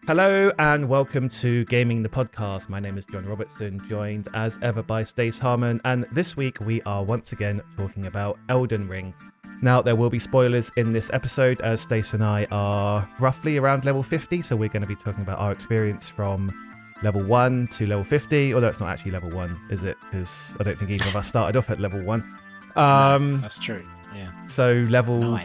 Hello and welcome to Gaming the Podcast. My name is John Robertson, joined as ever by Stace Harmon, and this week we are once again talking about Elden Ring. Now, there will be spoilers in this episode as Stace and I are roughly around level 50, so we're going to be talking about our experience from level 1 to level 50, although it's not actually level 1, is it? Because I don't think either of us started off at level 1. No, that's true, yeah. So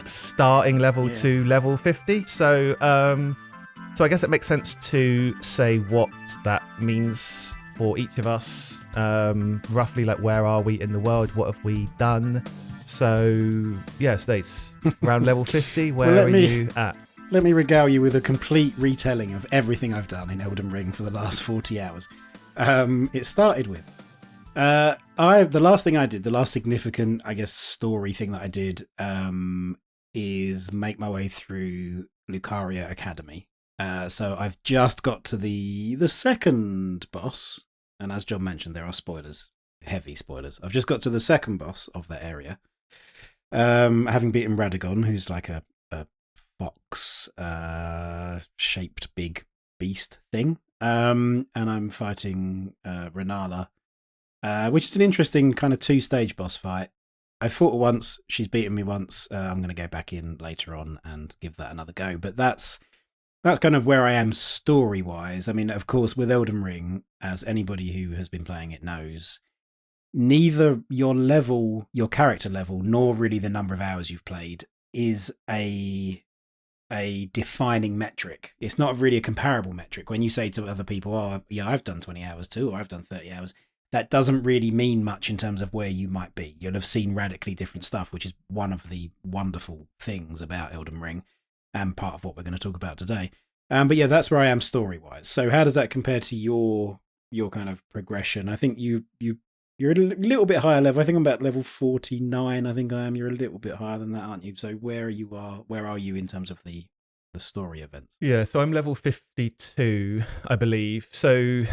starting level 2, level 50, So I guess it makes sense to say what that means for each of us. Roughly, like, where are we in the world? What have we done? So, yeah, Stace, around level 50, where are you at? Let me regale you with a complete retelling of everything I've done in Elden Ring for the last 40 hours. It started with... the last thing I did, the last significant, I guess, story thing that I did is make my way through Lucaria Academy. So I've just got to the second boss, and as John mentioned, there are spoilers, heavy spoilers. I've just got to the second boss of that area, having beaten Radagon, who's like a fox shaped big beast thing, and I'm fighting Renala, which is an interesting kind of 2-stage boss fight. I fought her once, she's beaten me once. I'm going to go back in later on and give that another go, but that's kind of where I am story-wise. I mean, of course, with Elden Ring, as anybody who has been playing it knows, neither your character level, nor really the number of hours you've played is a defining metric. It's not really a comparable metric. When you say to other people, oh, yeah, I've done 20 hours too, or I've done 30 hours, that doesn't really mean much in terms of where you might be. You'll have seen radically different stuff, which is one of the wonderful things about Elden Ring, and part of what we're going to talk about today. But yeah, that's where I am story-wise. So how does that compare to your kind of progression? I think you're a little bit higher level. I think I'm about level 49. I think I am. You're a little bit higher than that, aren't you? So where are you in terms of the story events? Yeah, so I'm level 52, I believe. So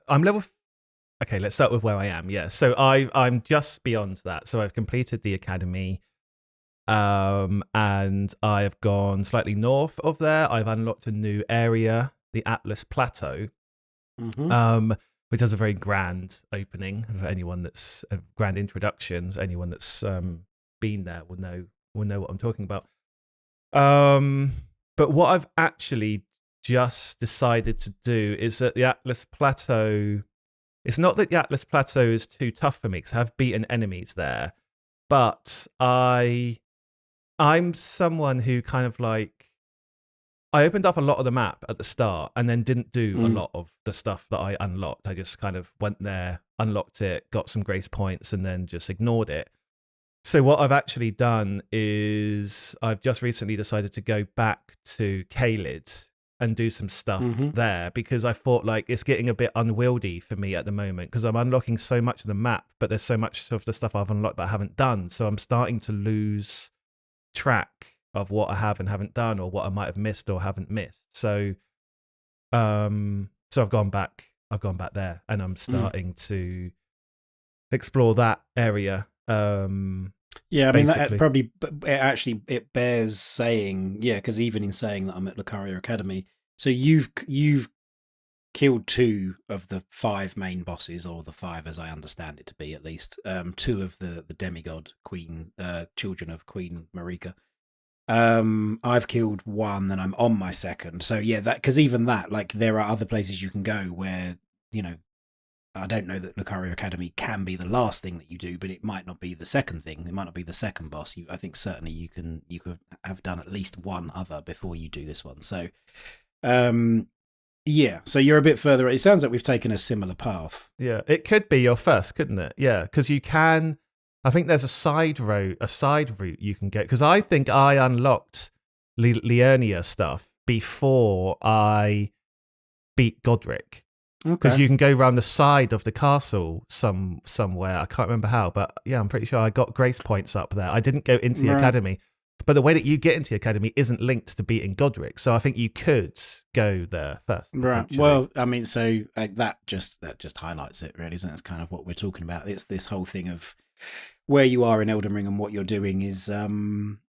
I'm level... Okay, let's start with where I am. Yeah, so I'm just beyond that. So I've completed the academy. And I've gone slightly north of there. I've unlocked a new area, the Atlas Plateau, which has a very grand opening. For anyone that's a grand introduction, anyone that's been there will know what I'm talking about. But what I've actually just decided to do is that the Atlas Plateau. It's not that the Atlas Plateau is too tough for me because I've beaten enemies there, but I'm someone who kind of like, I opened up a lot of the map at the start and then didn't do a lot of the stuff that I unlocked. I just kind of went there, unlocked it, got some grace points, and then just ignored it. So what I've actually done is I've just recently decided to go back to Caelid and do some stuff there, because I thought like it's getting a bit unwieldy for me at the moment because I'm unlocking so much of the map, but there's so much of the stuff I've unlocked that I haven't done. So I'm starting to lose track of what I have and haven't done, or what I might have missed or haven't missed. So I've gone back there and I'm starting to explore that area. Yeah, I mean, that probably it bears saying, yeah, because even in saying that I'm at Lucaria Academy, so you've killed 2 of the 5 main bosses, or the 5 as I understand it to be, at least 2 of the demigod queen, children of Queen Marika. I've killed 1 and I'm on my second. So yeah, that, because even that, like, there are other places you can go where, you know, I don't know that Lucaria Academy can be the last thing that you do, but it might not be the second thing. It might not be the second boss. I think certainly you could have done at least one other before you do this one. So, yeah. So you're a bit further. It sounds like we've taken a similar path. Yeah, it could be your first, couldn't it? Yeah, because you can. I think there's a side route you can get. Because I think I unlocked Liurnia stuff before I beat Godric. Because you can go around the side of the castle somewhere. I can't remember how, but yeah, I'm pretty sure I got grace points up there. I didn't go into the academy, but the way that you get into the academy isn't linked to beating Godric. So I think you could go there first. Right. Well, I mean, so that just highlights it, really, isn't it? It's kind of what we're talking about. It's this whole thing of where you are in Elden Ring and what you're doing is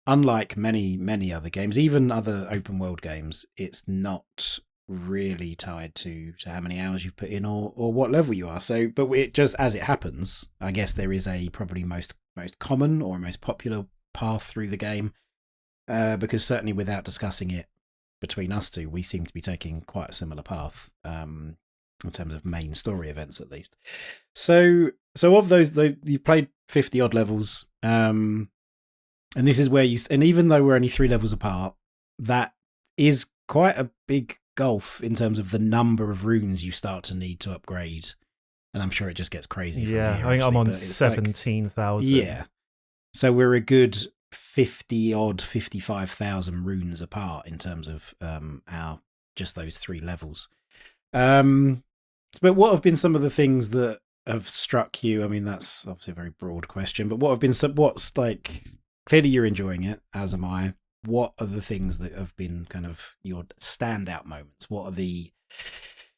unlike many other games, even other open world games. It's not really tied to how many hours you've put in or what level you are. So, but it just as it happens, I guess there is a probably most common or most popular path through the game, because certainly without discussing it between us two, we seem to be taking quite a similar path, in terms of main story events at least. So of those, though, you've played 50 odd levels, and this is where and even though we're only 3 levels apart, that is quite a big gulf in terms of the number of runes you start to need to upgrade, and I'm sure it just gets crazy from here. I think I'm on 17,000. Yeah, so we're a good 50 odd 55,000 runes apart in terms of our just those 3 levels. But what have been some of the things that have struck you? I mean, that's obviously a very broad question, but what's like, clearly you're enjoying it, as am I. What are the things that have been kind of your standout moments? What are the,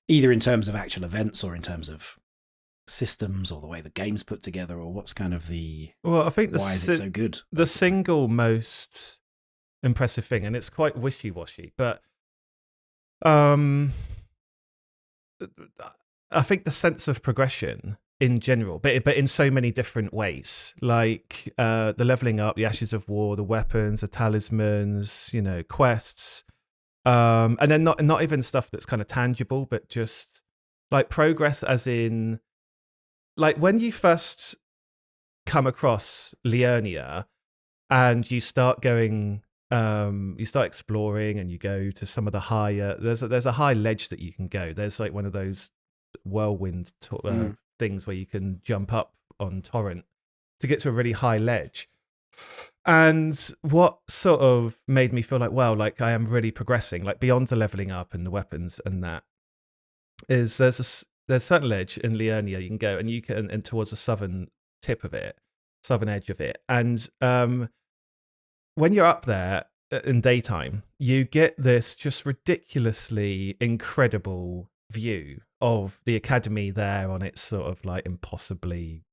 either in terms of actual events or in terms of systems or the way the game's put together, or what's kind of I think why is it so good? The single most impressive thing, and it's quite wishy-washy, but I think the sense of progression in general, but in so many different ways, like the leveling up, the Ashes of War, the weapons, the talismans, quests, and then not even stuff that's kind of tangible, but just like progress, as in, like when you first come across Liurnia and you start going, you start exploring and you go to some of the higher, there's a high ledge that you can go. There's like one of those whirlwind things where you can jump up on torrent to get to a really high ledge. And what sort of made me feel like, wow, like I am really progressing, like beyond the leveling up and the weapons and that, is there's a certain ledge in Liurnia you can go, and you can, and towards the southern tip of it, southern edge of it, and when you're up there in daytime, you get this just ridiculously incredible view of the academy there on its sort of like impossibly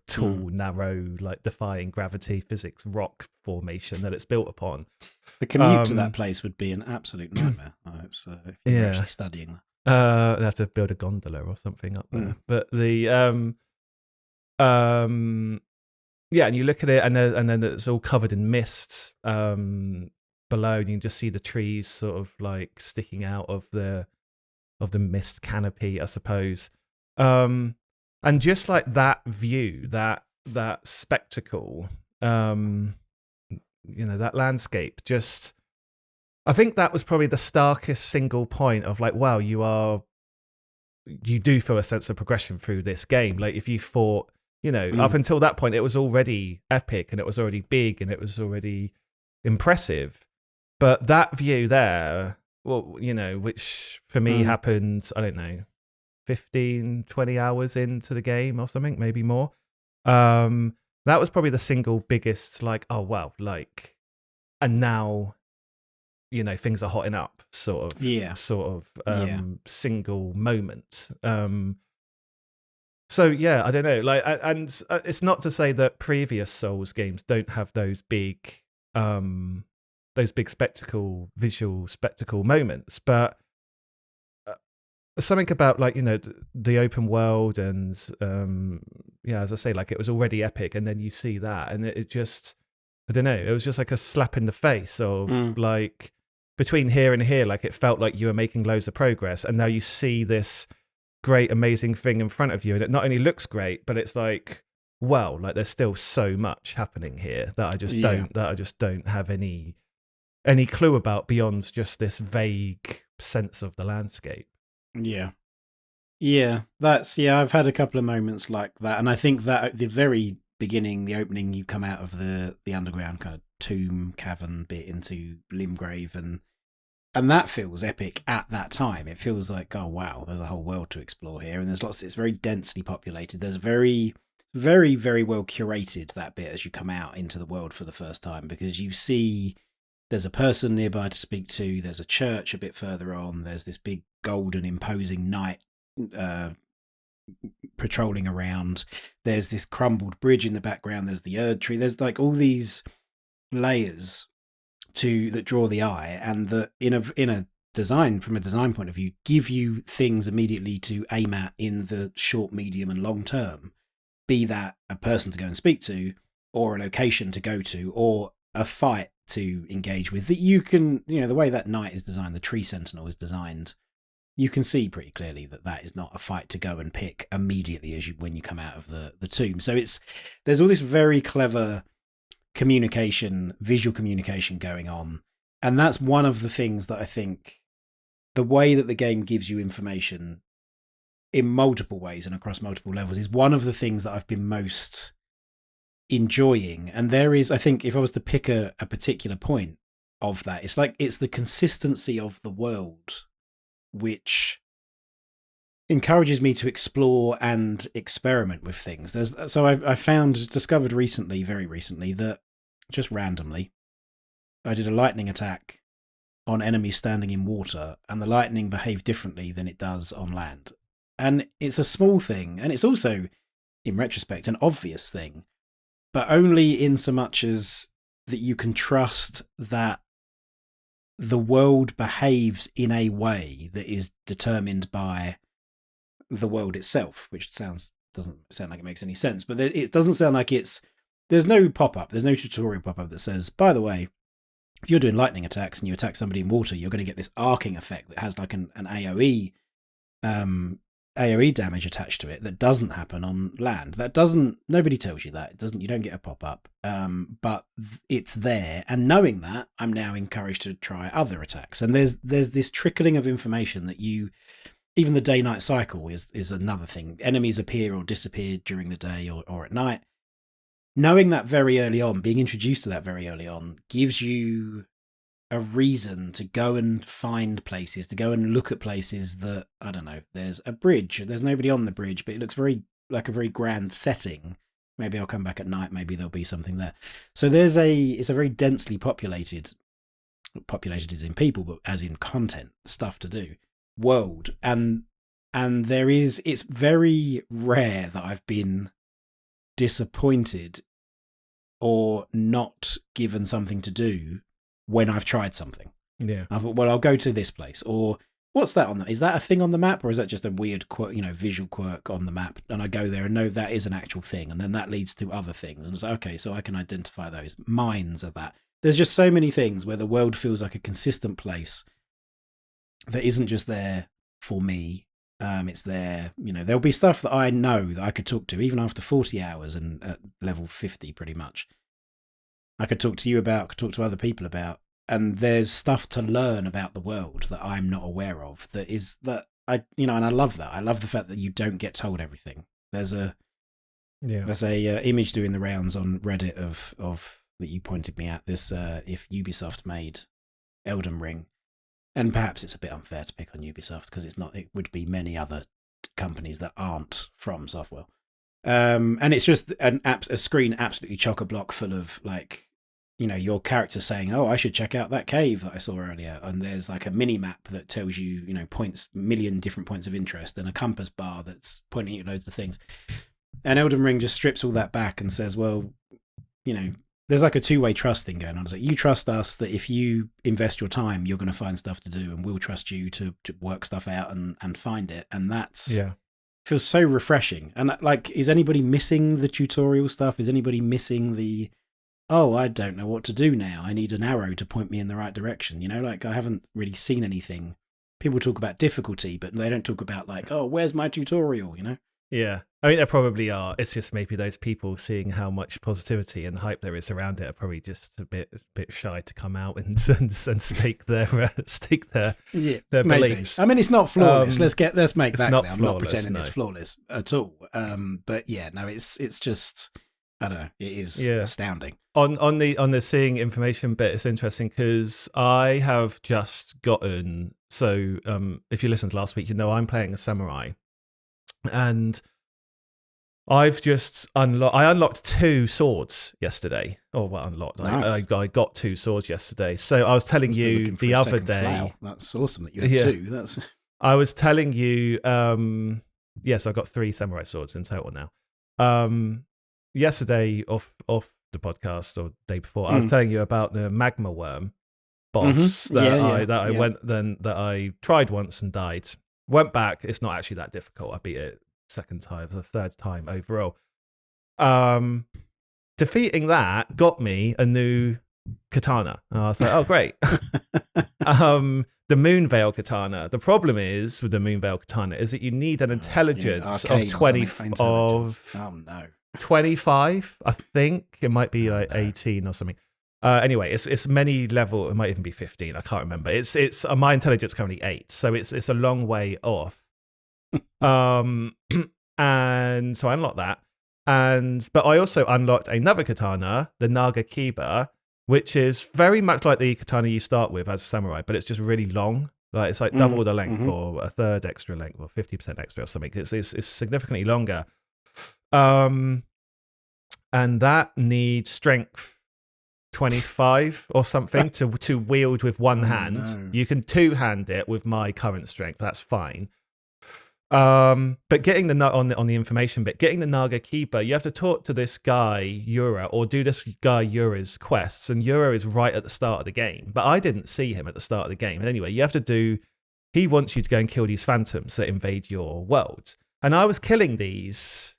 tall, narrow, like defying gravity physics rock formation that it's built upon. The commute to that place would be an absolute nightmare. It's if you're actually studying that. They have to build a gondola or something up there. But the yeah, and you look at it, and then it's all covered in mists below, and you can just see the trees sort of like sticking out of the mist canopy, I suppose. And just like that view, that spectacle, that landscape, just, I think that was probably the starkest single point of like, wow, you do feel a sense of progression through this game. Like if you thought, up until that point, it was already epic and it was already big and it was already impressive. But that view there, well, which for me happened, I don't know, 15, 20 hours into the game or something, maybe more. That was probably the single biggest, like, oh, wow, like, and now, things are hotting up sort of single moment. So yeah, I don't know, like, and it's not to say that previous Souls games don't have those big visual spectacle moments, but something about like the open world and as I say, like it was already epic, and then you see that, and it just, I don't know, it was just like a slap in the face of like between here and here, like it felt like you were making loads of progress, and now you see this great amazing thing in front of you, and it not only looks great, but it's like, wow, like there's still so much happening here that I just don't have any clue about beyond just this vague sense of the landscape. Yeah, that's, I've had a couple of moments like that, and I think that at the very beginning, the opening, you come out of the underground kind of tomb cavern bit into Limgrave, and that feels epic at that time. It feels like, oh wow, there's a whole world to explore here, and it's very densely populated. There's very, very, very well curated, that bit as you come out into the world for the first time, because you see there's a person nearby to speak to, there's a church a bit further on, there's this big golden imposing knight patrolling around, there's this crumbled bridge in the background, there's the Erd tree, there's like all these layers that draw the eye, and that in a designed from a design point of view, give you things immediately to aim at in the short, medium, and long term. Be that a person to go and speak to, or a location to go to, or a fight to engage with. That you can, the way that knight is designed, the tree sentinel is designed, you can see pretty clearly that is not a fight to go and pick immediately when you come out of the tomb. So there's all this very clever visual communication going on. And that's one of the things that I think, the way that the game gives you information in multiple ways and across multiple levels is one of the things that I've been most enjoying. And there is, I think, if I was to pick a particular point of that, it's the consistency of the world, which encourages me to explore and experiment with things. I discovered very recently, that just randomly, I did a lightning attack on enemies standing in water, and the lightning behaved differently than it does on land. And it's a small thing, and it's also, in retrospect, an obvious thing, but only in so much as that you can trust that the world behaves in a way that is determined by the world itself, which doesn't sound like it makes any sense, but it doesn't sound like there's no pop-up, there's no tutorial pop-up that says, by the way, if you're doing lightning attacks and you attack somebody in water, you're going to get this arcing effect that has like an AoE damage attached to it that doesn't happen on land. Nobody tells you that. You don't get a pop-up, but it's there. And knowing that, I'm now encouraged to try other attacks. And there's this trickling of information that even the day-night cycle is another thing. Enemies appear or disappear during the day or at night. Knowing that very early on, being introduced to that very early on, gives you a reason to go and find places, to go and look at places that, I don't know, there's a bridge, there's nobody on the bridge, but it looks like a very grand setting. Maybe I'll come back at night, maybe there'll be something there. So it's a very densely populated as in people, but as in content, stuff to do, world. And it's very rare that I've been disappointed or not given something to do when I've tried something. Yeah. I thought, well, I'll go to this place, or what's that is that a thing on the map, or is that just a weird quirk, visual quirk on the map? And I go there and know that is an actual thing, and then that leads to other things. And it's like, okay, so I can identify those. Mines are that. There's just so many things where the world feels like a consistent place that isn't just there for me. It's there, there'll be stuff that I know that I could talk to even after 40 hours and at level 50 pretty much. I could talk to you about, could talk to other people about, and there's stuff to learn about the world that I'm not aware of and I love that. I love the fact that you don't get told everything. There's a image doing the rounds on Reddit of that you pointed me at, this if Ubisoft made Elden Ring. And perhaps it's a bit unfair to pick on Ubisoft because it would be many other companies that aren't from Software. And it's just a screen absolutely chock-a-block full of your character saying, oh, I should check out that cave that I saw earlier. And there's like a mini map that tells you, million different points of interest, and a compass bar that's pointing at loads of things. And Elden Ring just strips all that back and says, well, there's like a two-way trust thing going on. It's like, you trust us that if you invest your time, you're going to find stuff to do, and we'll trust you to work stuff out and find it. And that's feels so refreshing. And is anybody missing the tutorial stuff? Is anybody missing I don't know what to do now. I need an arrow to point me in the right direction. I haven't really seen anything. People talk about difficulty, but they don't talk about where's my tutorial, Yeah. I mean, there probably are. It's just maybe those people seeing how much positivity and hype there is around it are probably just a bit shy to come out and stake their beliefs. I mean, it's not flawless. Let's make that clear. I'm not flawless, pretending it's flawless at all. But yeah, no, it's just, I don't know. It is astounding. On the seeing information bit, it's interesting because I have just gotten. So if you listened last week, I'm playing a samurai. And I've just unlocked 2 swords yesterday. Oh, well, unlocked. Nice. I got 2 swords yesterday. So I was telling you the other day. Flower. That's awesome that you had 2. I was telling you. Yes, I've got 3 samurai swords in total now. Yesterday, off the podcast or the day before, I was telling you about the magma worm. boss that I tried once and died. Went back. It's not actually that difficult. I beat it second time, the third time overall. Defeating that got me a new katana. And I was like, oh great. The Moonveil katana. The problem is with the Moonveil katana is that you need an intelligence of 25. I think it might be like 18 or something. Anyway, it's many level. It might even be 15. I can't remember. It's my intelligence currently 8, so it's a long way off. And so I unlocked that, but I also unlocked another katana, the Naga Kiba, which is very much like the katana you start with as a samurai, but it's just really long. Like it's like double the length, or a third extra length, or 50% extra, or something. It's significantly longer. And that needs strength 25 or something to wield with one hand. No. You can two-hand it with my current strength. That's fine. But getting on the information bit, getting the Naga Keeper, you have to talk to this guy Yura, or do this guy Yura's quests, and Yura is right at the start of the game. But I didn't see him at the start of the game. And anyway, you have to do. He wants you to go and kill these phantoms that invade your world, and I was killing these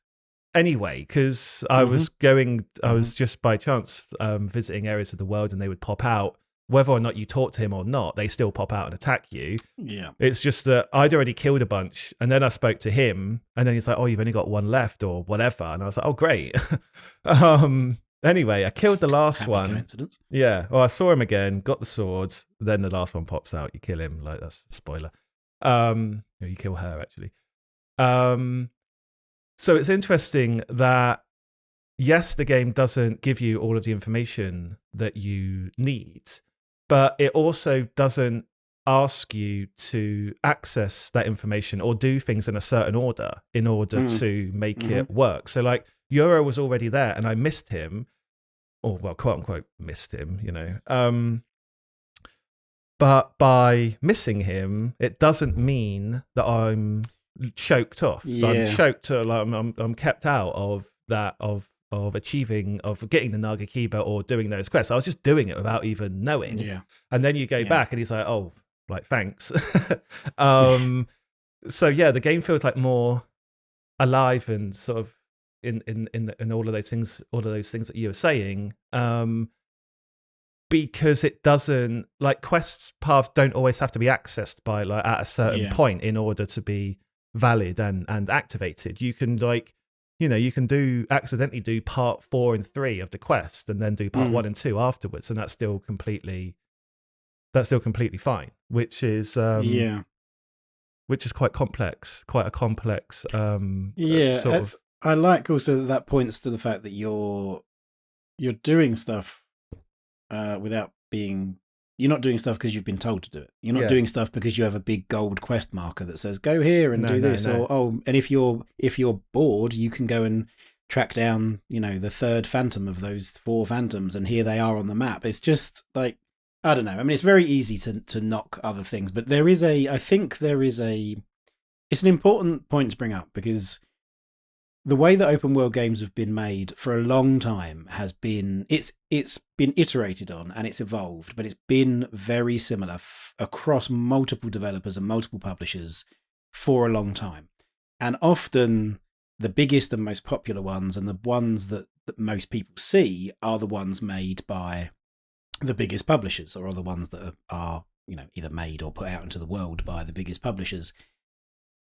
anyway because I was going. I was just by chance visiting areas of the world, and they would pop out. Whether or not you talk to him or not, they still pop out and attack you. Yeah. It's just that I'd already killed a bunch, and then I spoke to him, and then he's like, oh, you've only got one left or whatever. And I was like, oh, great. Anyway, I killed the last Happy one. Coincidence. Yeah. Well, I saw him again, got the sword, then the last one pops out. You kill him. Like, that's a spoiler. You kill her, actually. So it's interesting that, yes, the game doesn't give you all of the information that you need, but it also doesn't ask you to access that information or do things in a certain order in order to make it work. So like Yura was already there and I missed him, or well, quote unquote missed him, you know. But by missing him, it doesn't mean that I'm choked off. Yeah. I'm choked, I'm kept out of that, of getting the Naga Kiba or doing those quests. I was just doing it without even knowing. Yeah. And then you go back and he's like, oh, like, thanks. So yeah, the game feels like more alive and sort of in all of those things that you were saying. Because it doesn't, like, quests paths don't always have to be accessed by like at a certain point in order to be valid and activated. You can you can accidentally do part 4 and 3 of the quest and then do part 1 and 2 afterwards, and that's still completely fine, which is quite a complex I like also that points to the fact that you're doing stuff without being. You're not doing stuff because you've been told to do it. You're not doing stuff because you have a big gold quest marker that says go here and do this. No. Or and if you're bored, you can go and track down, the third phantom of those 4 phantoms, and here they are on the map. It's just like, I don't know. I mean, it's very easy to knock other things, but it's an important point to bring up, because the way that open world games have been made for a long time has been, it's been iterated on and it's evolved, but it's been very similar across multiple developers and multiple publishers for a long time. And often the biggest and most popular ones, and the ones that most people see, are the ones made by the biggest publishers, or are the ones that are either made or put out into the world by the biggest publishers.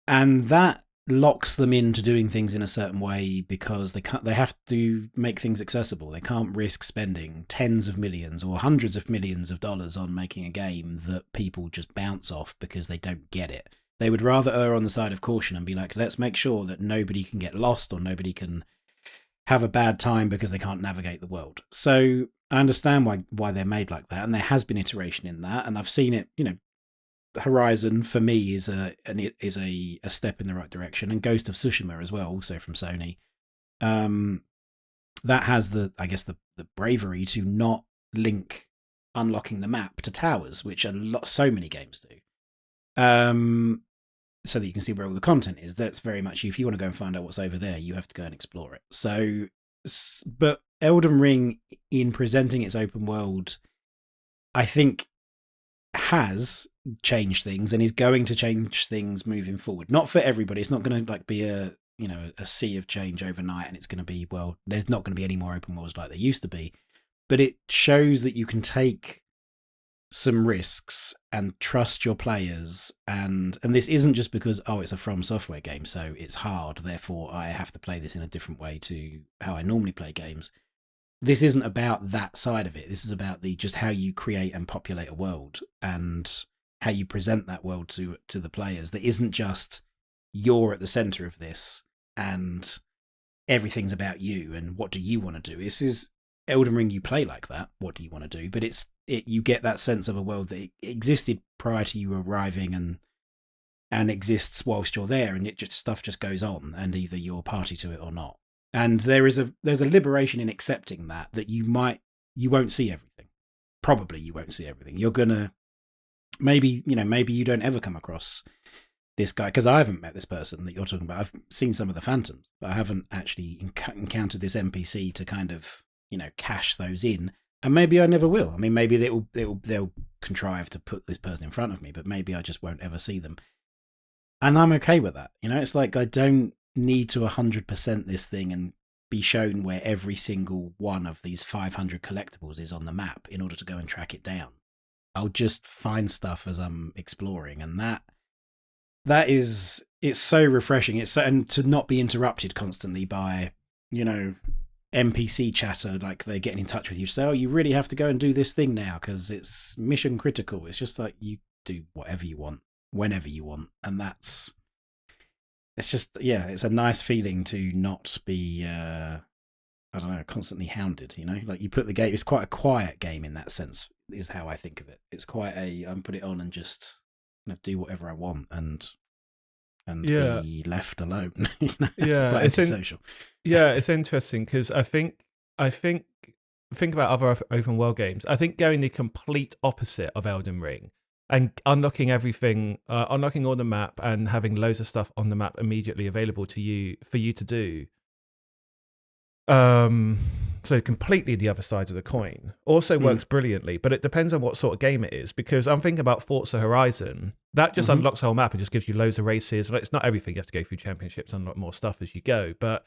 And that locks them into doing things in a certain way because they have to make things accessible. They can't risk spending tens of millions or hundreds of millions of dollars on making a game that people just bounce off because they don't get it. They would rather err on the side of caution and be like, let's make sure that nobody can get lost or nobody can have a bad time because they can't navigate the world. So I understand why they're made like that, and there has been iteration in that, and I've seen it. Horizon for me is a step in the right direction, and Ghost of Tsushima as well, also from Sony. That has the bravery to not link unlocking the map to towers, which so many games do. So that you can see where all the content is. That's very much, if you want to go and find out what's over there, you have to go and explore it. So, but Elden Ring, in presenting its open world, I think has changed things and is going to change things moving forward. Not for everybody. It's not going to like be a sea of change overnight, and it's going to be, well, there's not going to be any more open worlds like there used to be. But it shows that you can take some risks and trust your players, and this isn't just because, oh, it's a From Software game, so it's hard, therefore I have to play this in a different way to how I normally play games. This isn't about that side of it. This is about just how you create and populate a world and how you present that world to the players. That isn't just you're at the center of this and everything's about you and what do you want to do. This is Elden Ring. You play like that. What do you want to do? But you get that sense of a world that existed prior to you arriving and exists whilst you're there, and stuff just goes on, and either you're party to it or not. And there's a liberation in accepting that you won't see everything. Probably you won't see everything. You're gonna maybe you don't ever come across this guy, because I haven't met this person that you're talking about. I've seen some of the phantoms, but I haven't actually encountered this NPC to kind of cash those in. And maybe I never will. I mean, maybe they'll contrive to put this person in front of me, but maybe I just won't ever see them. And I'm okay with that. It's like I don't need to 100% this thing and be shown where every single one of these 500 collectibles is on the map in order to go and track it down. I'll just find stuff as I'm exploring, and it's so refreshing. And to not be interrupted constantly by NPC chatter, like they're getting in touch with you, so you really have to go and do this thing now because it's mission critical. It's just like you do whatever you want whenever you want, and it's a nice feeling to not be constantly hounded. Like you put the game, it's quite a quiet game in that sense, is how I think of it. It's quite put it on and just do whatever I want and be left alone. Yeah, it's quite antisocial. It's interesting because I think about other open world games. I think going the complete opposite of Elden Ring and unlocking everything, unlocking all the map and having loads of stuff on the map immediately available to you for you to do. So completely the other side of the coin also works brilliantly, but it depends on what sort of game it is, because I'm thinking about Forza Horizon. That just unlocks the whole map and just gives you loads of races. Like, it's not everything. You have to go through championships and unlock more stuff as you go, but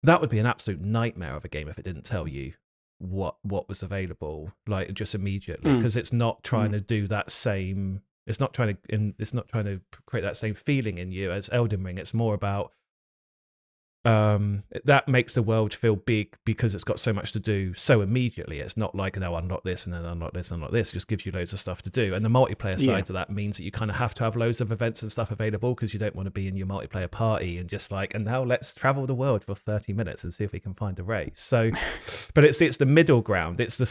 that would be an absolute nightmare of a game if it didn't tell you what was available, like just immediately, because it's not trying to do that same. It's not trying to create that same feeling in you as Elden Ring. It's more about that makes the world feel big because it's got so much to do so immediately. It's not like, no, unlock this and then unlock this and unlock this. It just gives you loads of stuff to do. And the multiplayer side to that means that you kind of have to have loads of events and stuff available, because you don't want to be in your multiplayer party and just like, and now let's travel the world for 30 minutes and see if we can find a race. So, but it's the middle ground. It's the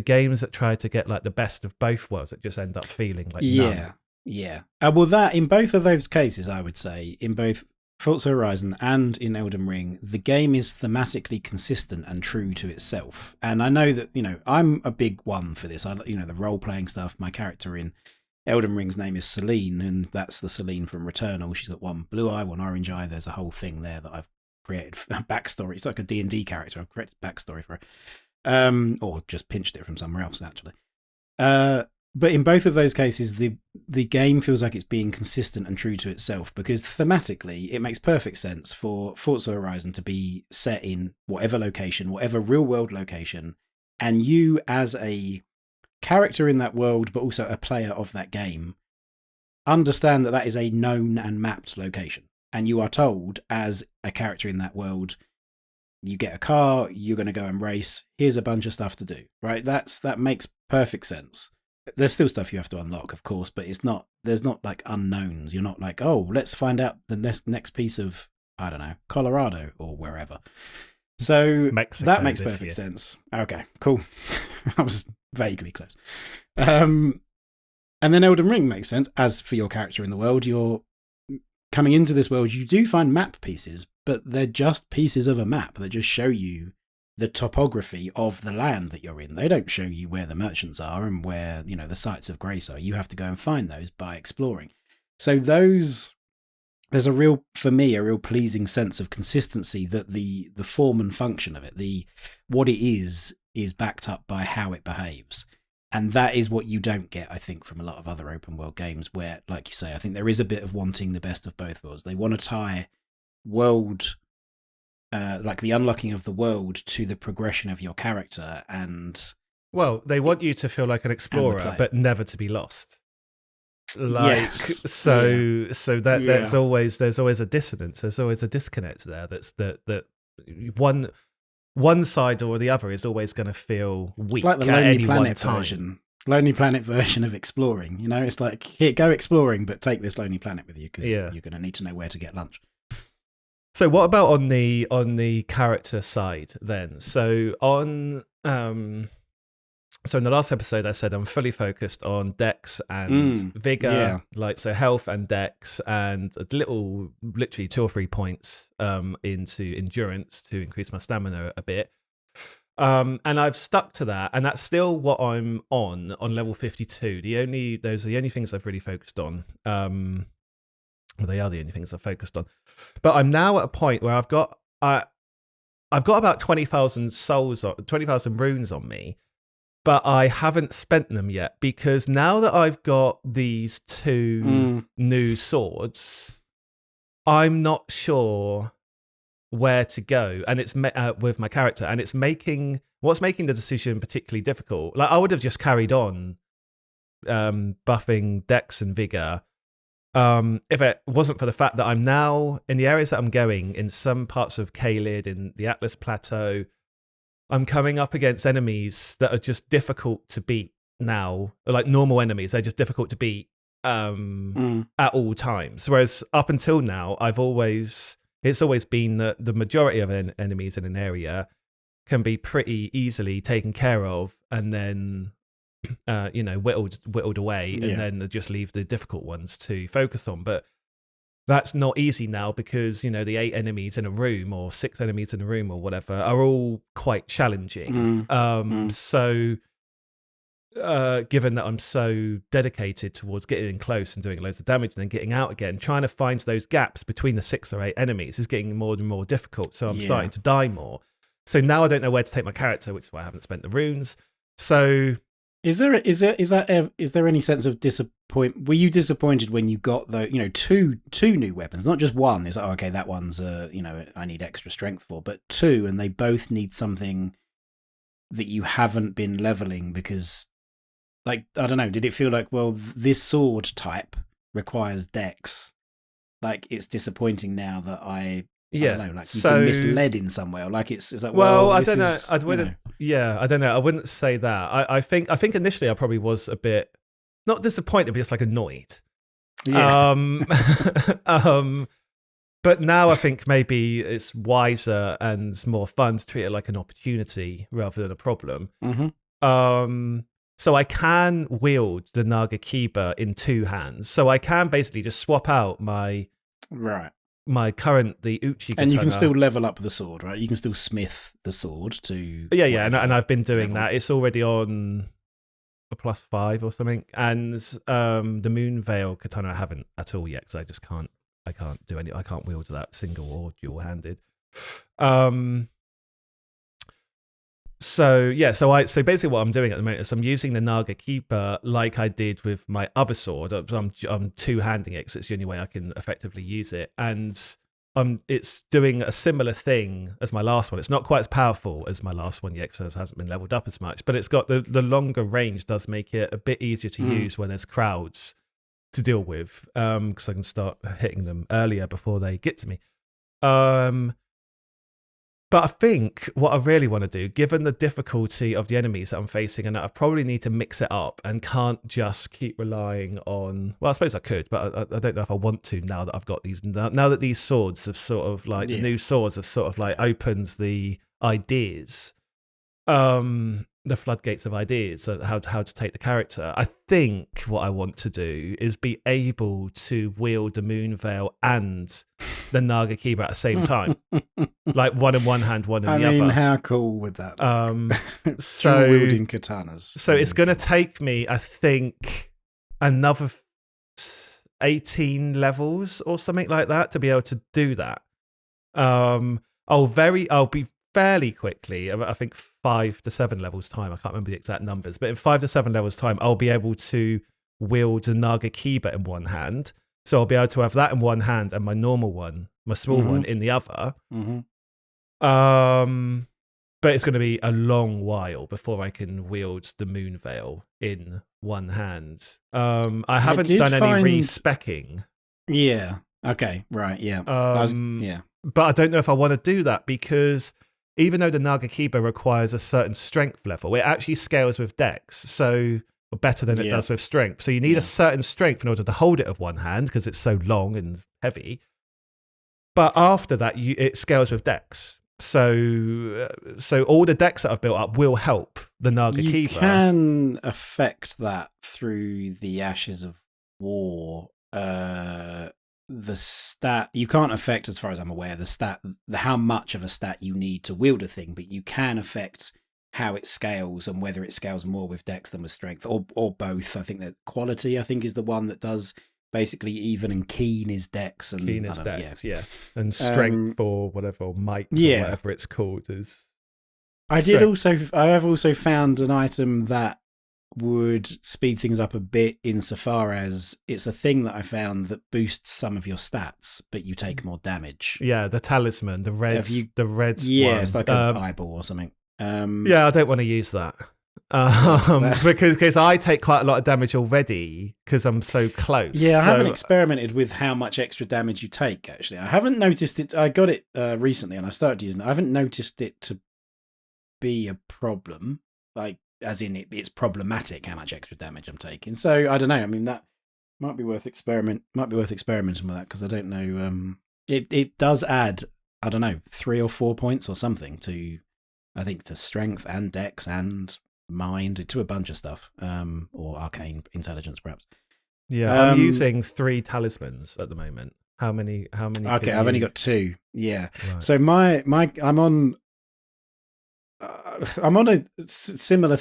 games that try to get like the best of both worlds that just end up feeling like none. Yeah. Well, that in both of those cases, I would say, in both Forza Horizon and in Elden Ring, the game is thematically consistent and true to itself. And I know that, I'm a big one for this. The role-playing stuff, my character in Elden Ring's name is Celine, and that's the Celine from Returnal. She's got one blue eye, one orange eye. There's a whole thing there that I've created a backstory. It's like a D&D character. I've created a backstory for her. Or just pinched it from somewhere else, actually. But in both of those cases, the game feels like it's being consistent and true to itself, because thematically it makes perfect sense for Forza Horizon to be set in whatever location, whatever real-world location, and you as a character in that world, but also a player of that game, understand that is a known and mapped location. And you are told, as a character in that world, you get a car, you're going to go and race, here's a bunch of stuff to do, right? That makes perfect sense. There's still stuff you have to unlock, of course, but there's not like unknowns. You're not like, oh, let's find out the next piece of, I don't know, Colorado or wherever. So Mexico, that makes perfect sense. Okay, cool. I was vaguely close. And then Elden Ring makes sense. As for your character in the world, you're coming into this world, you do find map pieces, but they're just pieces of a map that just show you the topography of the land that you're in. They don't show you where the merchants are and where, the sites of grace are. You have to go and find those by exploring. So there's a real pleasing sense of consistency, that the form and function of it, what it is backed up by how it behaves. And that is what you don't get, I think, from a lot of other open world games where, like you say, I think there is a bit of wanting the best of both worlds. They want to tie world, like the unlocking of the world, to the progression of your character. And well, they want you to feel like an explorer, but never to be lost. Like, yes. so that there's always a dissonance. There's always a disconnect there. That one side or the other is always going to feel weak, like the at Lonely any Planet one time. version. Lonely Planet version of exploring. You know, it's like, here, go exploring, but take this Lonely Planet with you because you're going to need to know where to get lunch. So what about on the character side then? So on so in the last episode I said I'm fully focused on dex and vigor, like so health and dex, and a literally 2 or 3 points into endurance to increase my stamina a bit. And I've stuck to that, and that's still what I'm on level 52. Those are the only things I've really focused on. Well, they are the only things I've focused on. But I'm now at a point where I've got about 20,000 souls, 20,000 runes on me, but I haven't spent them yet because now that I've got these 2 new swords, I'm not sure where to go, and it's with my character, and it's what's making the decision particularly difficult. Like, I would have just carried on buffing dex and vigor if it wasn't for the fact that I'm now in the areas that I'm going, in some parts of Caelid, in the Atlas Plateau, I'm coming up against enemies that are just difficult to beat now. Like normal enemies, they're just difficult to beat at all times. Whereas up until now, it's always been that the majority of enemies in an area can be pretty easily taken care of, and then whittled away, and then just leave the difficult ones to focus on. But that's not easy now because the 8 enemies in a room or 6 enemies in a room or whatever are all quite challenging. So given that I'm so dedicated towards getting in close and doing loads of damage and then getting out again, trying to find those gaps between the 6 or 8 enemies is getting more and more difficult. So I'm starting to die more. So now I don't know where to take my character, which is why I haven't spent the runes. So is there any sense of disappointment? Were you disappointed when you got two new weapons, not just one? It's like, okay, that one's I need extra strength for, but 2, and they both need something that you haven't been leveling because, like, I don't know, did it feel like, well, this sword type requires dex? Like, it's disappointing now that I don't know, like you've been misled in some way, or like it's like, well, I don't know. I wouldn't. Yeah, I don't know. I wouldn't say that. I think initially I probably was a bit not disappointed, but just like annoyed. Yeah. But now I think maybe it's wiser and more fun to treat it like an opportunity rather than a problem. So I can wield the Naga Kiba in 2 hands. So I can basically just swap out my current, the Uchi katana. And you can still level up the sword, right? You can still smith the sword to... Yeah, and I've been doing that. It's already on a +5 or something. And the Moonveil katana I haven't at all yet, because I just can't do any... I can't wield that single or dual-handed. So basically what I'm doing at the moment is I'm using the Naga Keeper like I did with my other sword. I'm two-handing it because it's the only way I can effectively use it. And it's doing a similar thing as my last one. It's not quite as powerful as my last one yet because it hasn't been leveled up as much. But it's got the longer range does make it a bit easier to use when there's crowds to deal with because I can start hitting them earlier before they get to me. But I think what I really want to do, given the difficulty of the enemies that I'm facing, and that I probably need to mix it up and can't just keep relying on... Well, I suppose I could, but I don't know if I want to now that I've got these... Now that these swords have sort of like... The new swords have sort of like opened the ideas, the floodgates of ideas of how to take the character. I think what I want to do is be able to wield the Moonveil and the Naga Kiba at the same time. Like one in one hand, one in the other. I mean, how cool would that look? So wielding katanas. So it's going to take me, I think, another 18 levels or something like that to be able to do that. I'll be fairly quickly. I think 5 to 7 levels time. I can't remember the exact numbers, but in 5 to 7 levels time, I'll be able to wield a Naga Kiba in one hand. So I'll be able to have that in one hand and my normal one, my small one, in the other. But it's going to be a long while before I can wield the Moon Veil in one hand. I haven't done any respecking. Yeah. Okay. Right. Yeah. But I don't know if I want to do that because even though the Naga Kiba requires a certain strength level, it actually scales with dex, so better than it does with strength. So you need a certain strength in order to hold it with one hand because it's so long and heavy. But after that, it scales with dex. So all the decks that I've built up will help the Naga Kiba. You can affect that through the Ashes of War. The stat you can't affect, as far as I'm aware, how much of a stat you need to wield a thing, but you can affect how it scales and whether it scales more with dex than with strength, or both. I think that quality, is the one that does. Basically, even and keen is dex, and keen is dex, and strength or whatever, or might, or whatever it's called is. I have also found an item that would speed things up a bit, insofar as it's a thing that I found that boosts some of your stats, but you take more damage. Yeah, the talisman, the reds, yeah, one. It's like an eyeball or something. Yeah, I don't want to use that. Because I take quite a lot of damage already because I'm so close. Yeah, I haven't experimented with how much extra damage you take, actually. I haven't noticed it. I got it recently and I started using it. I haven't noticed it to be a problem, like as in it's problematic how much extra damage I'm taking. So I don't know. I mean, that might be worth experimenting with that, because I don't know. It does add, I don't know, 3 or 4 points or something to, I think, to strength and dex and mind, to a bunch of stuff, or arcane intelligence perhaps. Yeah, I'm using 3 talismans at the moment. How many? Okay, I've only got 2. Yeah. Right. So I'm on a similar,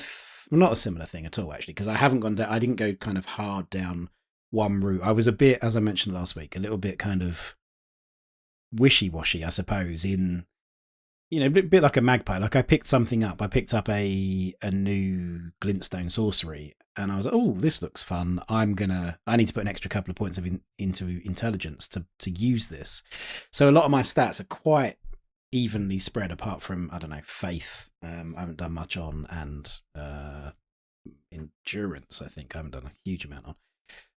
not a similar thing at all, actually, because I haven't gone down. I didn't go kind of hard down one route. I was a bit, as I mentioned last week, a little bit kind of wishy-washy, I suppose, in, a bit like a magpie. Like I picked something up. I picked up a new glintstone sorcery, and I was like, oh, this looks fun. I need to put an extra couple of points into intelligence to use this. So a lot of my stats are quite evenly spread, apart from, I don't know, faith. I haven't done much on, and endurance, I think I haven't done a huge amount on.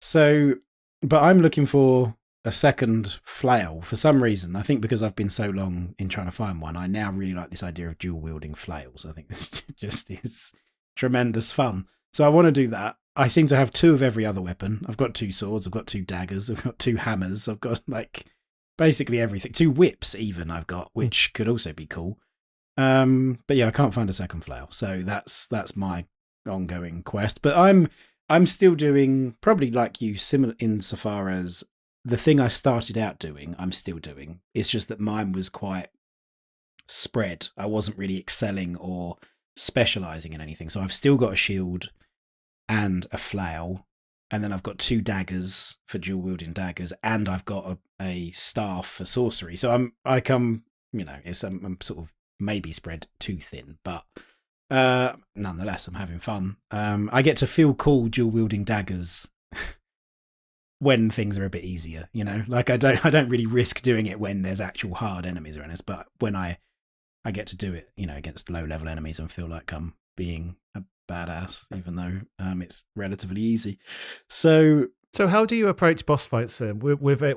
So, but I'm looking for a second flail for some reason. I think because I've been so long in trying to find one, I now really like this idea of dual wielding flails. I think this just is tremendous fun. So I want to do that. I seem to have 2 of every other weapon. I've got 2 swords, I've got 2 daggers, I've got 2 hammers, I've got like basically everything. 2 whips even I've got, which could also be cool. But yeah, I can't find a second flail. So that's my ongoing quest. But I'm still doing, probably like you, similar insofar as the thing I started out doing, I'm still doing. It's just that mine was quite spread. I wasn't really excelling or specializing in anything. So I've still got a shield and a flail, and then I've got 2 daggers for dual wielding daggers, and I've got a staff for sorcery. So I'm sort of maybe spread too thin, but nonetheless, I'm having fun. I get to feel cool dual wielding daggers when things are a bit easier, like I don't really risk doing it when there's actual hard enemies or anything, but when I get to do it, against low level enemies and feel like I'm being a badass, even though it's relatively easy. So how do you approach boss fights then? With a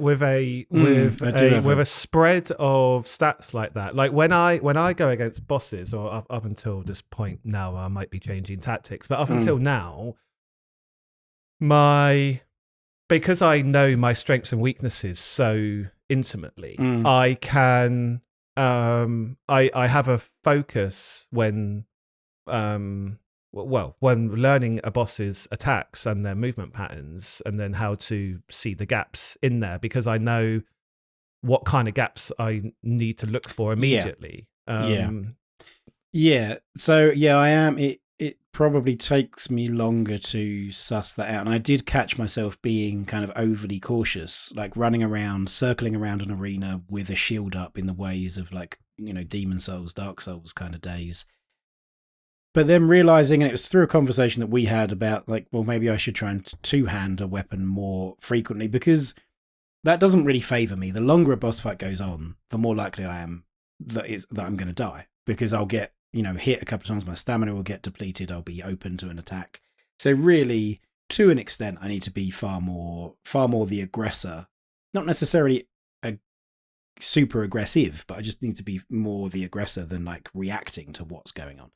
spread of stats like that? Like when I go against bosses, or up until this point now, I might be changing tactics, but up until now, because I know my strengths and weaknesses so intimately, I can I have a focus when when learning a boss's attacks and their movement patterns, and then how to see the gaps in there, because I know what kind of gaps I need to look for immediately. Yeah. So yeah, I am. It probably takes me longer to suss that out. And I did catch myself being kind of overly cautious, like running around, circling around an arena with a shield up in the ways of like Demon Souls, Dark Souls kind of days. But then realizing, and it was through a conversation that we had about like, well, maybe I should try and two-hand a weapon more frequently, because that doesn't really favor me. The longer a boss fight goes on, the more likely I am that I'm going to die, because I'll get, hit a couple of times, my stamina will get depleted, I'll be open to an attack. So really, to an extent, I need to be far more the aggressor. Not necessarily super aggressive, but I just need to be more the aggressor than like reacting to what's going on.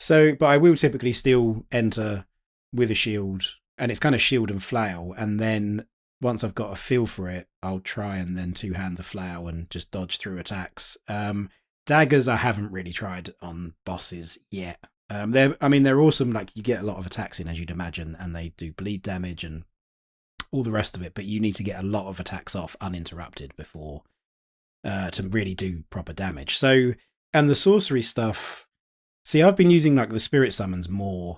So, but I will typically still enter with a shield, and it's kind of shield and flail. And then once I've got a feel for it, I'll try and then two-hand the flail and just dodge through attacks. Daggers I haven't really tried on bosses yet. They're awesome. Like, you get a lot of attacks in, as you'd imagine, and they do bleed damage and all the rest of it. But you need to get a lot of attacks off uninterrupted before to really do proper damage. So, and the sorcery stuff. See, I've been using like the spirit summons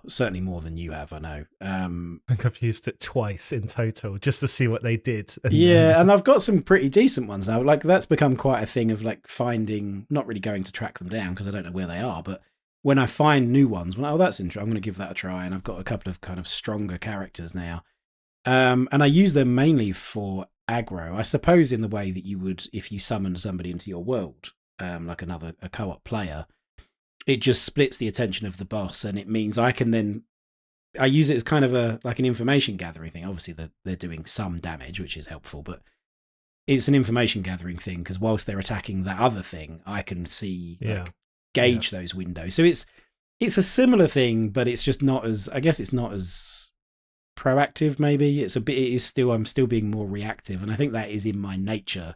certainly more than you have, I know. I think I've used it twice in total just to see what they did. And I've got some pretty decent ones now. Like, that's become quite a thing of like finding, not really going to track them down because I don't know where they are, but when I find new ones, that's interesting, I'm going to give that a try. And I've got a couple of kind of stronger characters now. And I use them mainly for aggro, I suppose, in the way that you would if you summon somebody into your world, like a co-op player. It just splits the attention of the boss, and it means I use it as kind of like an information gathering thing. Obviously, they're doing some damage, which is helpful, but it's an information gathering thing because whilst they're attacking that other thing, I can see gauge those windows. So it's a similar thing, but it's just not as, I guess it's not as proactive. Maybe I'm still being more reactive, and I think that is in my nature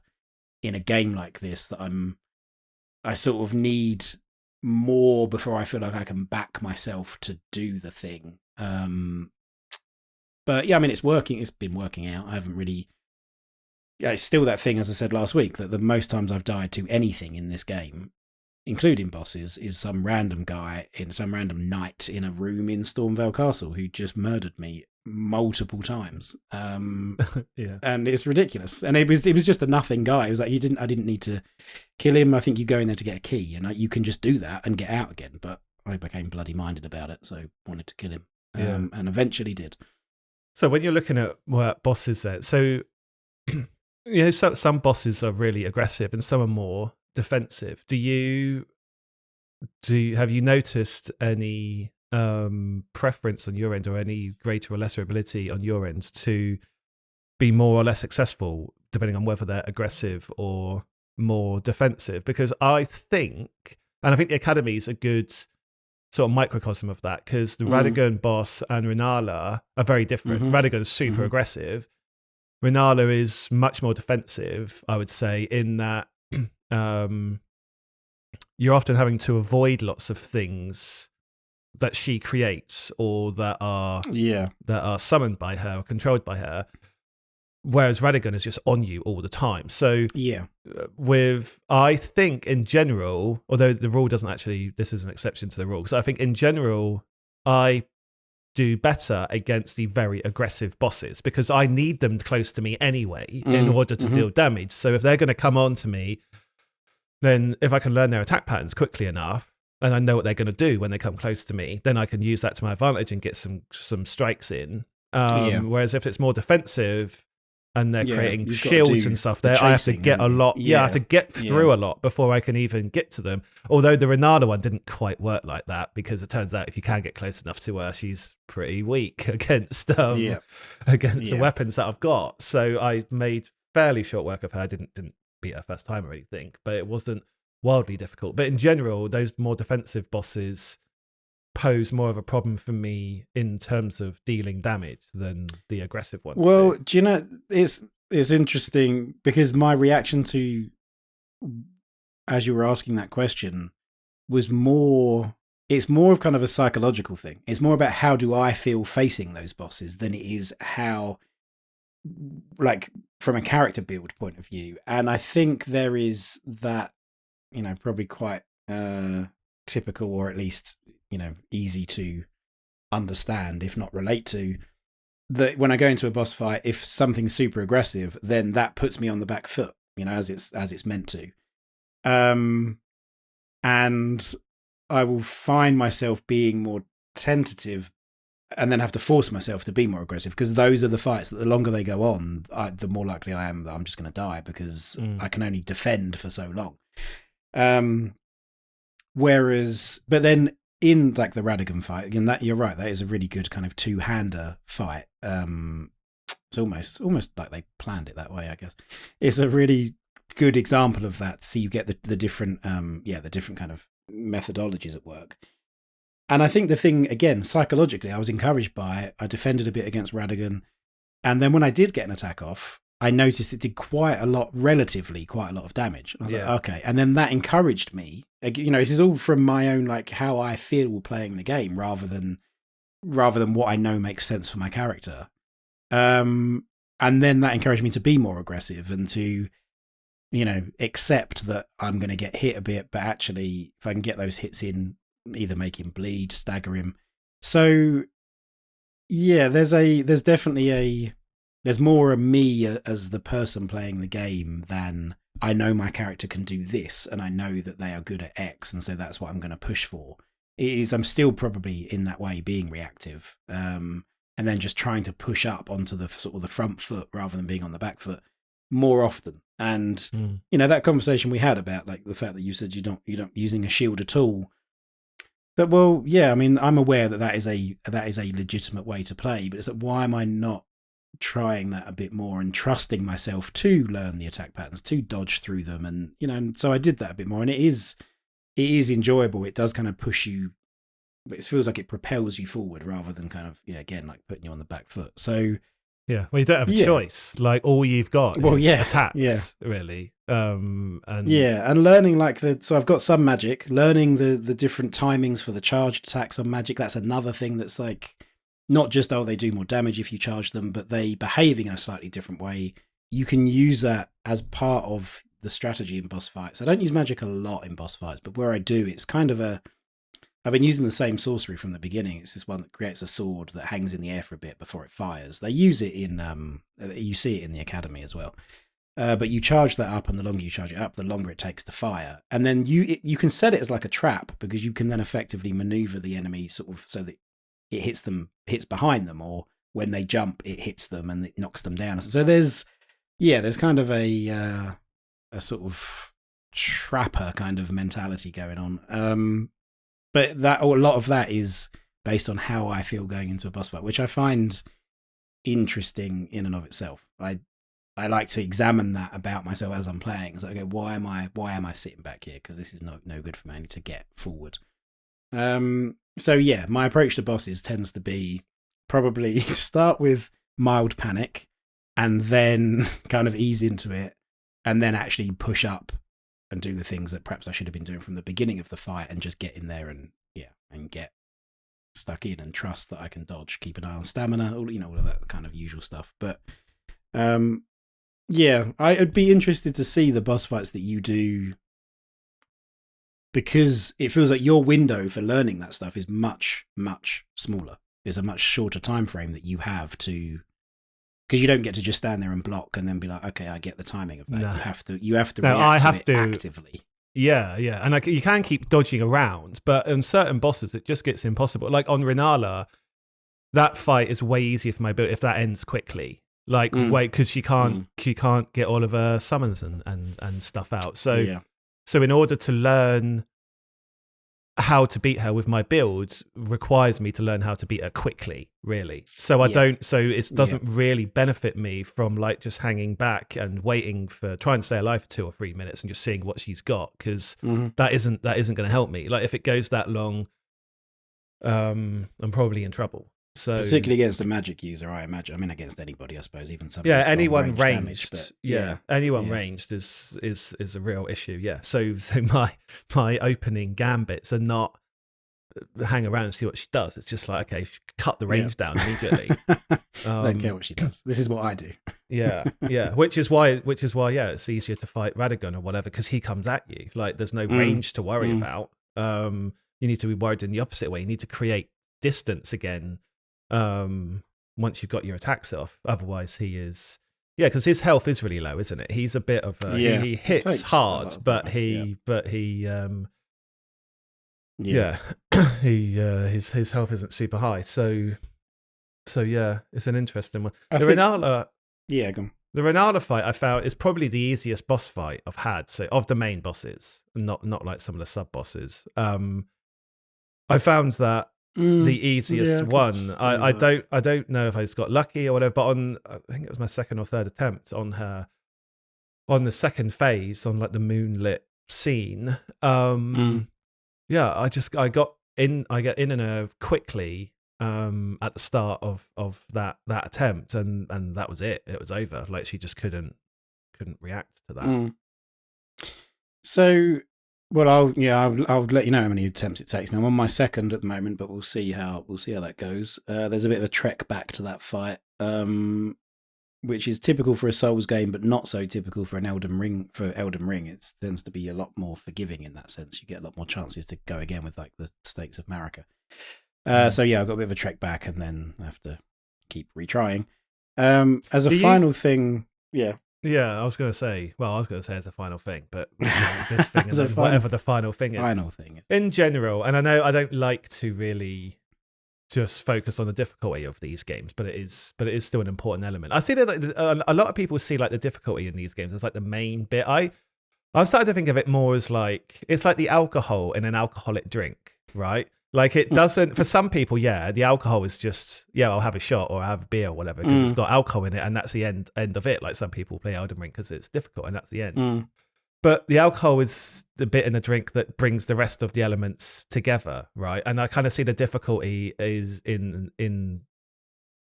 in a game like this, that I sort of need more before I feel like I can back myself to do the thing. But yeah, it's working. It's been working out. I haven't really. Yeah, it's still that thing, as I said last week, that the most times I've died to anything in this game, including bosses, is some random guy in some random night in a room in Stormvale Castle who just murdered me multiple times. And it's ridiculous. And it was just a nothing guy. It was like I didn't need to kill him. I think you go in there to get a key, and you can just do that and get out again. But I became bloody minded about it, so wanted to kill him, and eventually did. So when you're looking at bosses, then, so some bosses are really aggressive and some are more defensive. Have you noticed any preference on your end, or any greater or lesser ability on your end to be more or less successful depending on whether they're aggressive or more defensive? Because I think the Academy is a good sort of microcosm of that, because the Radagon boss and Renala are very different. Radagon is super aggressive. Renala is much more defensive, I would say, in that you're often having to avoid lots of things that she creates or that are summoned by her or controlled by her, whereas Radagon is just on you all the time. So I think in general, although the rule doesn't actually, this is an exception to the rule, so I think in general I do better against the very aggressive bosses because I need them close to me anyway in order to deal damage. So if they're going to come on to me, then if I can learn their attack patterns quickly enough, and I know what they're going to do when they come close to me, then I can use that to my advantage and get some strikes in. Whereas if it's more defensive and they're creating shields and stuff, I have to get a lot. I have to get through a lot before I can even get to them. Although the Renata one didn't quite work like that, because it turns out if you can get close enough to her, she's pretty weak against the weapons that I've got. So I made fairly short work of her. I didn't beat her first time or anything, but it wasn't wildly difficult. But in general, those more defensive bosses pose more of a problem for me in terms of dealing damage than the aggressive ones. Well, do you know, it's interesting because my reaction to, as you were asking that question, was it's more of kind of a psychological thing. It's more about how do I feel facing those bosses than it is how, like, from a character build point of view. And I think there is that, probably quite typical, or at least, easy to understand, if not relate to, that when I go into a boss fight, if something's super aggressive, then that puts me on the back foot, as it's meant to. and I will find myself being more tentative and then have to force myself to be more aggressive, because those are the fights that the longer they go on, the more likely I am that I'm just going to die, because I can only defend for so long. But then in like the Radagon fight, again, that you're right, that is a really good kind of two-hander fight. It's almost like they planned it that way, I guess. It's a really good example of that. So you get the different the different kind of methodologies at work. And I think the thing, again, psychologically, I was encouraged by it. I defended a bit against Radagon. And then when I did get an attack off, I noticed it did relatively quite a lot of damage. I was like, okay. And then that encouraged me. This is all from my own, like, how I feel playing the game rather than what I know makes sense for my character. And then that encouraged me to be more aggressive and to, accept that I'm going to get hit a bit, but actually, if I can get those hits in, either make him bleed, stagger him. So, yeah, there's more of me as the person playing the game than I know my character can do this and I know that they are good at X, and so that's what I'm going to push for. I'm still probably in that way being reactive, and then just trying to push up onto the sort of the front foot rather than being on the back foot more often. And that conversation we had about like the fact that you said you're not using a shield at all. That, well, yeah, I mean, I'm aware that is a legitimate way to play, but it's like, why am I not trying that a bit more and trusting myself to learn the attack patterns, to dodge through them? And so I did that a bit more, and it is enjoyable. It does kind of push you, but it feels like it propels you forward rather than kind of, again, like putting you on the back foot. So yeah, well, you don't have a choice. Like, all you've got is attacks, really. And learning so I've got some magic, learning the different timings for the charged attacks on magic. That's another thing that's like, not just, they do more damage if you charge them, but they behaving in a slightly different way. You can use that as part of the strategy in boss fights. I don't use magic a lot in boss fights, but where I do, it's kind of I've been using the same sorcery from the beginning. It's this one that creates a sword that hangs in the air for a bit before it fires. They use it in, you see it in the academy as well. But you charge that up, and the longer you charge it up, the longer it takes to fire. And then you can set it as like a trap, because you can then effectively maneuver the enemy sort of so that it hits behind them, or when they jump, it hits them and it knocks them down. So there's kind of a sort of trapper kind of mentality going on. But a lot of that is based on how I feel going into a boss fight, which I find interesting in and of itself. I like to examine that about myself as I'm playing. It's like, okay, why am I sitting back here? Because this is no good for me. I need to get forward. So yeah, my approach to bosses tends to be probably start with mild panic and then kind of ease into it, and then actually push up and do the things that perhaps I should have been doing from the beginning of the fight, and just get in there and get stuck in and trust that I can dodge, keep an eye on stamina, all of that kind of usual stuff. But I'd be interested to see the boss fights that you do, because it feels like your window for learning that stuff is much, much smaller. It's a much shorter time frame that you have to, because you don't get to just stand there and block and then be like, okay, I get the timing of that. No. You have to react to it actively. Yeah, and you can keep dodging around, but on certain bosses it just gets impossible. Like on Renala, that fight is way easier for my build if that ends quickly. Like wait, because she can't get all of her summons and stuff out. So in order to learn how to beat her with my builds requires me to learn how to beat her quickly, really. So it doesn't really benefit me from like just hanging back and waiting for trying to stay alive for 2 or 3 minutes and just seeing what she's got, because that isn't going to help me. Like if it goes that long, I'm probably in trouble. So particularly against a magic user, I imagine. I mean, against anybody, I suppose, even some. Anyone ranged. Anyone ranged is a real issue. Yeah. So my opening gambits are not hang around and see what she does. It's just like, okay, cut the range down immediately. I don't care what she does. This is what I do. yeah. Which is why it's easier to fight Radagon or whatever, because he comes at you. Like there's no range to worry about. You need to be worried in the opposite way. You need to create distance again. Once you've got your attacks off, otherwise he is because his health is really low, isn't it? He's a bit of he hits hard, but he Yeah. yeah, his health isn't super high. So yeah, it's an interesting one. I The think, Renala yeah, go on. the Renala fight I found is probably the easiest boss fight I've had. So of the main bosses, not like some of the sub bosses. I found that the Yeah, easiest I could one. see that. I don't know if I just got lucky or whatever, but on I think it was my second or third attempt on the second phase on like the moonlit scene. Mm. Yeah, I get in and out quickly at the start of that attempt, and that was it. It was over. Like she just couldn't react to that. Mm. So, well, I'll let you know how many attempts it takes me. I'm on my second at the moment, but we'll see how that goes. There's a bit of a trek back to that fight, which is typical for a Souls game, but not so typical for an Elden Ring. For Elden Ring, it tends to be a lot more forgiving in that sense. You get a lot more chances to go again with like the States of Marika. So yeah, I've got a bit of a trek back, and then I have to keep retrying. As a final thing, yeah. Yeah, I was going to say as a final thing, but this thing As and a then whatever the final thing is. Final thing. In general, and I know I don't like to really just focus on the difficulty of these games, but it is still an important element. I see that like, a lot of people see like the difficulty in these games as like the main bit. I've started to think of it more as like it's like the alcohol in an alcoholic drink, right? Like it doesn't for some people, yeah, the alcohol is just I'll have a shot or I'll have a beer or whatever because it's got alcohol in it and that's the end of it. Like some people play Elden Ring because it's difficult and that's the end. But the alcohol is the bit in the drink that brings the rest of the elements together, right? And I kind of see the difficulty is in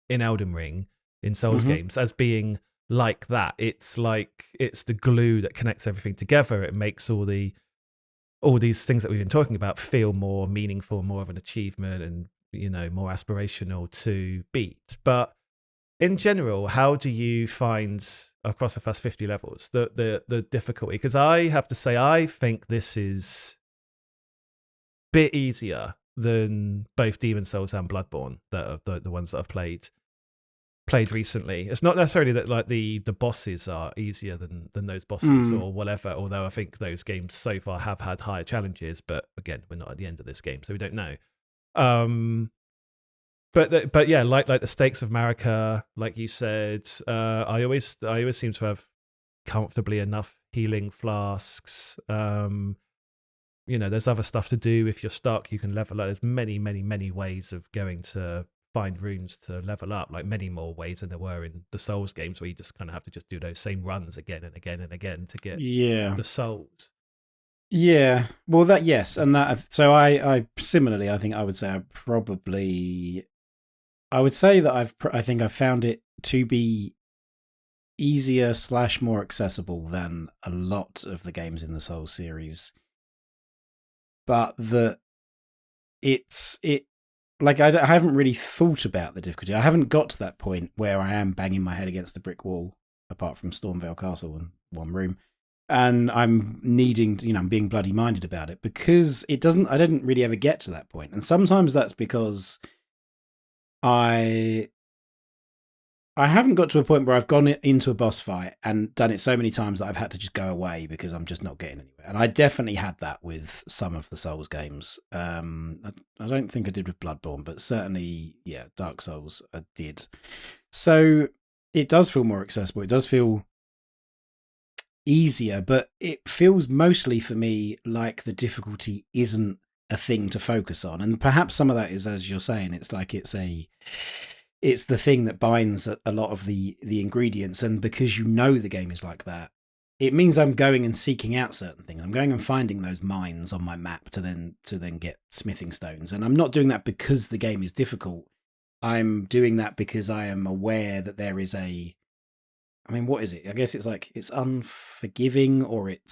Elden Ring in Souls games as being like that. It's like it's the glue that connects everything together. It makes all these things that we've been talking about feel more meaningful, more of an achievement, and more aspirational to beat. But in general, how do you find across the first 50 levels the difficulty? Because I have to say, I think this is a bit easier than both Demon Souls and Bloodborne, that are the ones that I've played recently. It's not necessarily that like the bosses are easier than those bosses or whatever, although I think those games so far have had higher challenges, but again, we're not at the end of this game, so we don't know. But yeah, like the Stakes of Marika, like you said, I always seem to have comfortably enough healing flasks. There's other stuff to do. If you're stuck, you can level up. There's many ways of going to find runes to level up, like many more ways than there were in the Souls games, where you just kind of have to just do those same runs again and again and again to get the souls. Yeah, well, that yes, and that. So I similarly, I think I would say I would say that I think I've found it to be easier / more accessible than a lot of the games in the Souls series, but that it like I haven't really thought about the difficulty. I haven't got to that point where I am banging my head against the brick wall, apart from Stormvale Castle in one room, and I'm needing to, I'm being bloody minded about it because I didn't really ever get to that point. And sometimes that's because I haven't got to a point where I've gone into a boss fight and done it so many times that I've had to just go away because I'm just not getting anywhere. And I definitely had that with some of the Souls games. I don't think I did with Bloodborne, but certainly, yeah, Dark Souls I did. So it does feel more accessible. It does feel easier, but it feels mostly for me like the difficulty isn't a thing to focus on. And perhaps some of that is, as you're saying, it's like it's the thing that binds a lot of the ingredients. And because the game is like that, it means I'm going and seeking out certain things. I'm going and finding those mines on my map to then get smithing stones. And I'm not doing that because the game is difficult. I'm doing that because I am aware that there is what is it? I guess it's like it's unforgiving, or it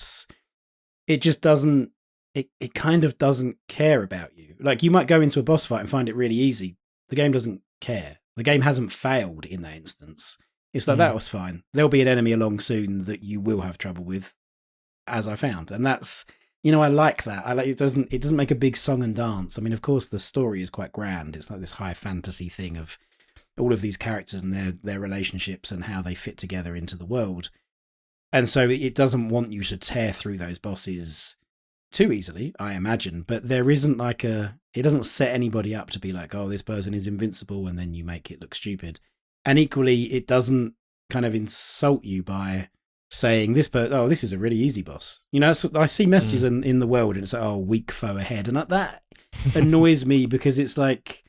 just doesn't, it kind of doesn't care about you. Like you might go into a boss fight and find it really easy. The game doesn't care. The game hasn't failed in that instance. It's like, that was fine. There'll be an enemy along soon that you will have trouble with, as I found. And that's, I like that. I like it doesn't make a big song and dance. I mean, of course, the story is quite grand. It's like this high fantasy thing of all of these characters and their relationships and how they fit together into the world. And so it doesn't want you to tear through those bosses too easily, I imagine, but there isn't like it doesn't set anybody up to be like, oh, this person is invincible, and then you make it look stupid. And equally, it doesn't kind of insult you by saying this is a really easy boss. You know, I see messages in the world, and it's like, oh, weak foe ahead, and that annoys me because it's like,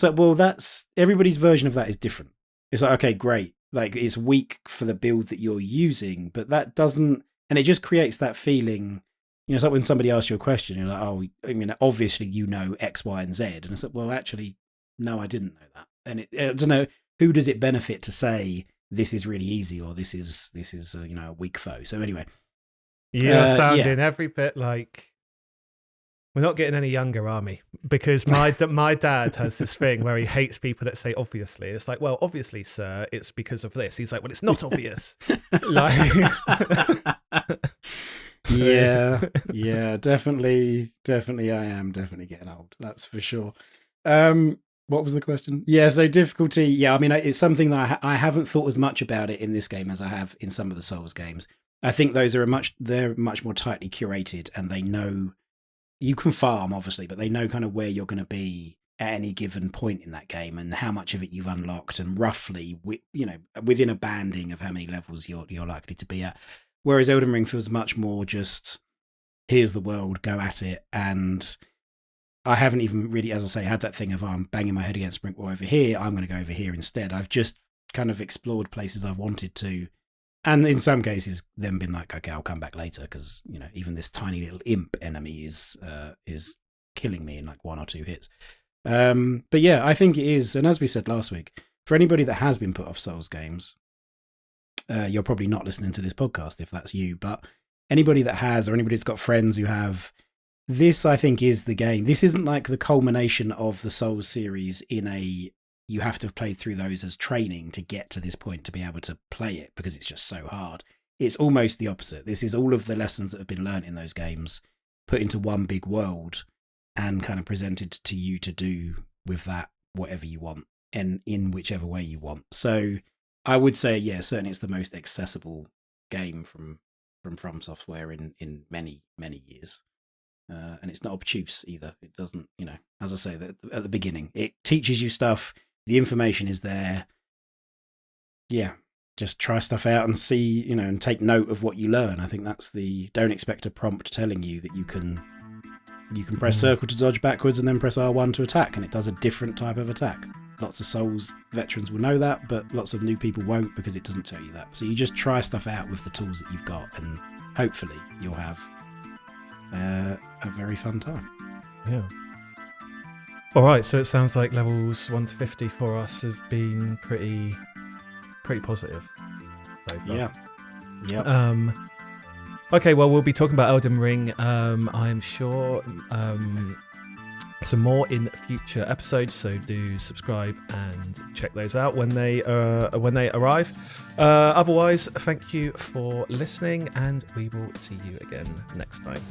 well, that's everybody's version of that is different. It's like, okay, great, like it's weak for the build that you're using, but that doesn't, and it just creates that feeling. You know, it's like when somebody asks you a question, you're like, oh, I mean, obviously you know X, Y, and Z, and it's like, well, actually, no, I didn't know that, and I don't know, who does it benefit to say this is really easy or this is a weak foe. So anyway, you're sounding every bit like we're not getting any younger, are we? Because my dad has this thing where he hates people that say obviously. It's like, well, obviously, sir, it's because of this. He's like, well, it's not obvious. Like, yeah, definitely. I am definitely getting old. That's for sure. What was the question? Yeah, so difficulty. Yeah, I mean, it's something that I haven't thought as much about it in this game as I have in some of the Souls games. I think those are they're much more tightly curated, and they know you can farm, obviously, but they know kind of where you're going to be at any given point in that game and how much of it you've unlocked, and roughly, within a banding of how many levels you're likely to be at. Whereas Elden Ring feels much more just, here's the world, go at it, and I haven't even really, as I say, had that thing of I'm banging my head against brick wall over here, I'm going to go over here instead. I've just kind of explored places I've wanted to, and in some cases then been like, okay, I'll come back later, because even this tiny little imp enemy is killing me in like 1 or 2 hits. But yeah, I think it is, and as we said last week, for anybody that has been put off Souls games, you're probably not listening to this podcast if that's you, but anybody that has, or anybody that's got friends who have, this, I think, is the game. This isn't like the culmination of the Souls series you have to have played through those as training to get to this point to be able to play it, because it's just so hard. It's almost the opposite. This is all of the lessons that have been learnt in those games put into one big world and kind of presented to you to do with that whatever you want, and in whichever way you want. So I would say, yeah, certainly it's the most accessible game from Software in many, many years. And it's not obtuse either. It doesn't, as I say, at the beginning, it teaches you stuff. The information is there. Yeah, just try stuff out and see, and take note of what you learn. I think that's don't expect a prompt telling you that you can press circle to dodge backwards and then press R1 to attack, and it does a different type of attack. Lots of Souls veterans will know that, but lots of new people won't, because it doesn't tell you that. So you just try stuff out with the tools that you've got, and hopefully you'll have a very fun time. Yeah. All right, so it sounds like levels 1 to 50 for us have been pretty positive so far. Yeah. Okay, well, we'll be talking about Elden Ring. I'm sure some more in future episodes, so do subscribe and check those out when they arrive. Otherwise, thank you for listening, and we will see you again next time.